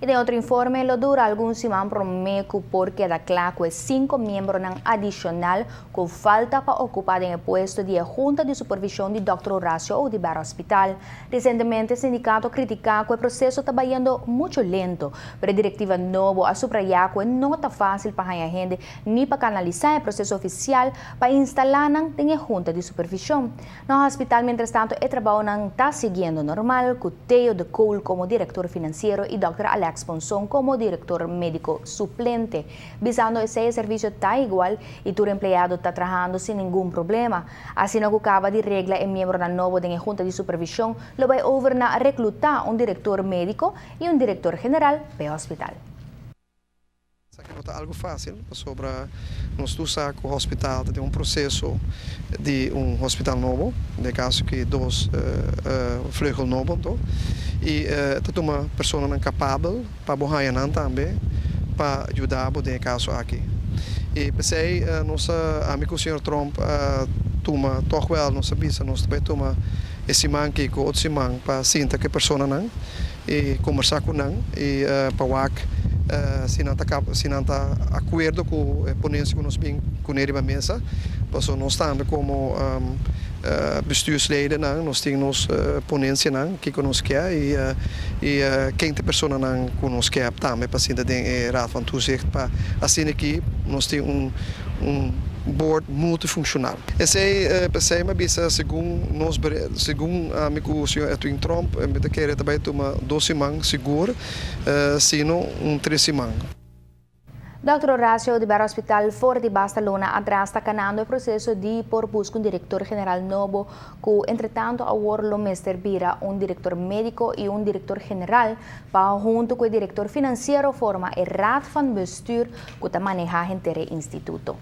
E de outro informe, lo dura alguns semanas promeco porque da claro que 5 membros não adicional com falta para ocupar o posto de Junta de Supervisão de Dr. Horacio Audibert Hospital. Recentemente, o sindicato criticou que o processo está indo muito lento, pero a diretiva nova a subrayar que não está fácil para a gente nem para canalizar o processo oficial para instalar na Junta de Supervisão. No hospital, mientras tanto, o trabalho não está seguindo normal, com Theo de Cole como diretor financeiro e Dr. Alex Ponson como diretor médico suplente. Visando esse serviço está igual e todo empregado está trabalhando sem nenhum problema. Assim, no que acaba de regla e membro da novo da Junta de Supervisão, lo vai over na reclutar diretor médico e diretor general para o hospital. Não está algo fácil sobre nós do saco hospital de processo de hospital novo, no caso que dois vleugel novo, e tem uma pessoa capaz para borrar também para ajudar no caso aqui. E pensei nosso amigo senhor Trump toma toch wel nossa bisa nós também toma esse man que com outro man para sentar que pessoa não e conversar com não e para se não está acordo com a ponência que nós bem com ele na mesa, pois nós também como bestuursleden nós temos ponência não que nós quer e quem tem pessoa não que nós quer também para sentar em raad van toezicht para assim aqui nós temos board multifuncional. Esse pensei mas bisa segundo amigo senhor Edwin Trump met de keren também toma 12 man seguro sino 13 man. Dr. Horacio Audibert Hospital fora de Barcelona atrás está canando o processo de por busca diretor general novo que entretanto agora lo mestre vira diretor médico e diretor general para junto com o diretor financeiro forma a raad van bestuur que maneja o instituto.